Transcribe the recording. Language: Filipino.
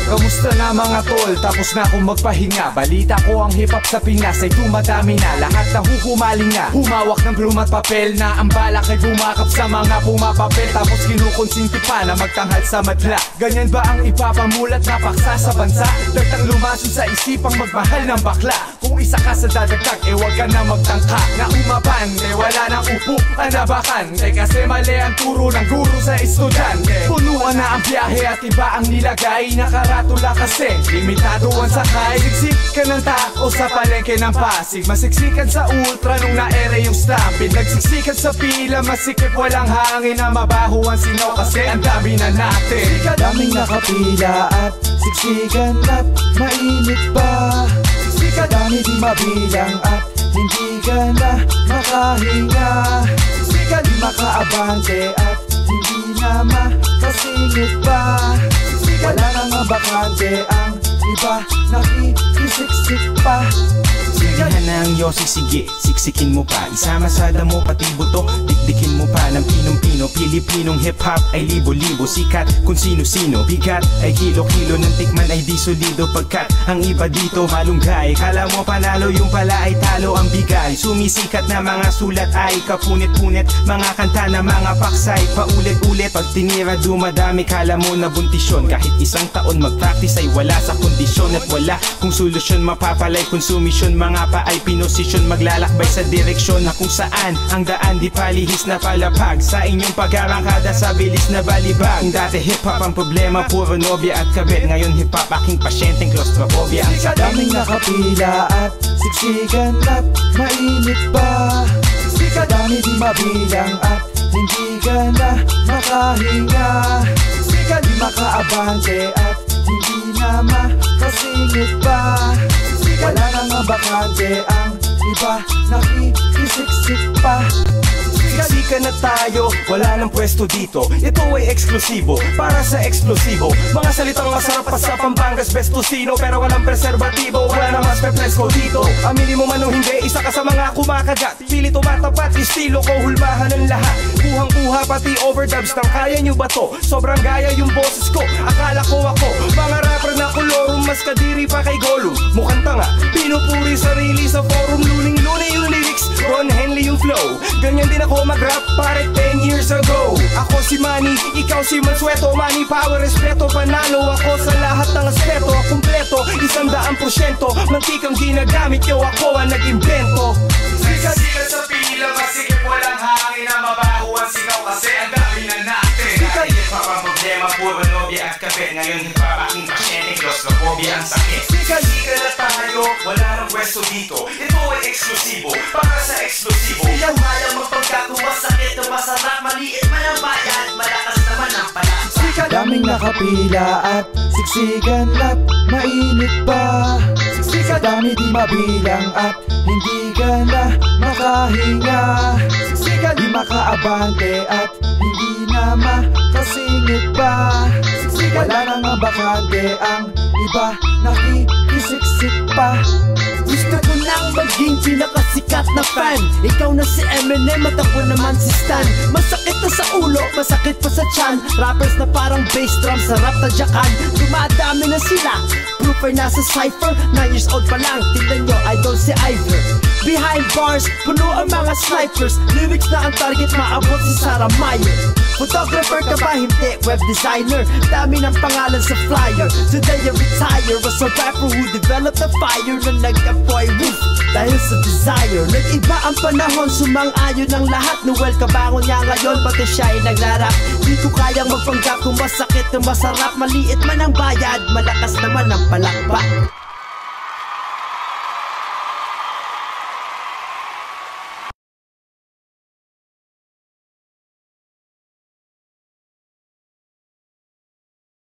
Kamusta na mga tol? Tapos na akong magpahinga. Balita ko ang hip-hop sa Pinas ay dumadami na. Lahat na huhumaling na, humawak ng pluma at papel na ang balak ay bumakap sa mga pumapapel. Tapos kinukonsinti pa na magtanghal sa madla. Ganyan ba ang ipapamulat na paksa sa bansa? Dagtang lumason sa isipang magmahal ng bakla. Kung isa ka sa dadagdag, wag ka na magtangka na umaban, wala nang upo anabakan. Kasi mali ang turo ng guro sa estudyante. Punuan na ang biyahe at iba ang nilagay. Nakaratula kasi, limitado ang sakay. Siksik ka ng tao sa palengke ng Pasig. Masiksikan sa ultra nung na-ere yung stampede. Nagsiksikan sa pila, masikip walang hangin. Na mabaho ang sinaw kasi ang dami na natin. Daming nakapila at siksikan at mainit pa. Siksikan dami di mabilang at hindi ka na makahinga. Siksikan di makaabante at hindi na makasingit pa. Wala nang bakante, ang iba nakikisiksik pa. Sigahan na ang yosi, sige, siksikin mo pa. Isama-sada mo pati buto, dikdikin mo pa. Ng pinong-pino, Pilipinong hip-hop ay libo-libo. Sikat kung sino-sino, bigat ay kilo-kilo. Ng tikman ay di solido, pagkat ang iba dito malunggay. Kala mo panalo, yung pala ay talo ang bigay. Sumisikat na mga sulat ay kapunit-punit. Mga kanta na mga paksay, paulit-ulit. Pag tinira dumadami, kala mo na buntisyon. Kahit isang taon mag-practice ay wala sa kondisyon. At wala kung solusyon, mapapalay konsumisyon. Mga pa ay pinosisyon, maglalakbay sa direksyon na kung saan ang daan di palihis na palapag. Sa inyong pag-arangkada sa bilis na balibag. Kung dati hip-hop ang problema, puro nobya at kabit. Ngayon hip-hop aking pasyenteng claustrophobia ang sakit. Daming nakapila at siksikan at mainit pa. Siksikan dami di mabilang at hindi ka na makahinga. Siksikan di makaabante at hindi na makasingit pa. Wala nang bakante, ang iba nakikisiksik pa. Siksikan na tayo, wala nang pwesto dito. Ito ay eksklusibo, para sa eksplosibo. Mga salitang masarap pa sa Pampangas, best tocino. Pero walang preserbatibo, wala nang mas pepresko dito. Aminin mo man o hindi, isa ka sa mga kumakagat. Pili tumatapat, estilo ko, hulmahan ng lahat. Kuhang-kuha pati overdubs ng kaya nyo ba to? Sobrang gaya yung boses ko, akala ko ako. Mga rapper na kolorum, mas kadiri pa kay Gollum. Mukhang tanga, pinupuri sarili sa forum. Luning-luning yung lyrics, Ron Henley yung flow. Ganyan din ako mag-rap pare 10 years ago. Ako si Manny, ikaw si Mansueto. Money, power, respeto, panalo ako sa lahat ng aspeto. Kumpleto, 100%. Mantikang ginagamit yo, ako ang nag-imbento. Sikat sa pila, masikip walang hangin. Na mabaho ang singaw kasi ang dami na natin. Hip-hop ang problema, puro nobya at kabit. Ngayon hip-hop aking pasyenteng claustrophobia ang sakit. Sikat na tayo, wala nang pwesto dito. Ito ay eksklusibo, para sa eksplosibo. Yung hayang mapagkato, masakit o masarap. Maliit man ang bayan, malakas naman ang palakpak. Daming nakapila at siksikan at mainit pa. Siksikan dami di mabilang at hindi ka na makahinga. Siksikan di makaabante at hindi na makasingit pa. Wala nang bakante, ang iba nakikisiksik pa. Gusto ko nang maging pinakasikat na fan. Ikaw na si Eminem at ako naman si Stan. Masakit na sa ulo, masakit pa sa tiyan. Rappers na parang bass drum sa rap na jakan. Dumadami na sila, proof ay nasa cypher. 9 years old pa lang, tignan nyo, idol si Ivor. Behind bars, puno ang mga snipers. Lyrics na ang target, maabot si Sarah Meyer. Photographer ka ba? Hindi, web designer. Dami ng pangalan sa flyer. Today I retire as a rapper who developed a fire na nag-apoy roof dahil sa desire. Nag-iba ang panahon, sumang-ayon ng lahat. Noel kabangon niya ngayon, pati siya ay nagrarap. Di ko kayang magpanggap kung masakit o masarap. Maliit man ang bayad, malakas naman ang palakpak.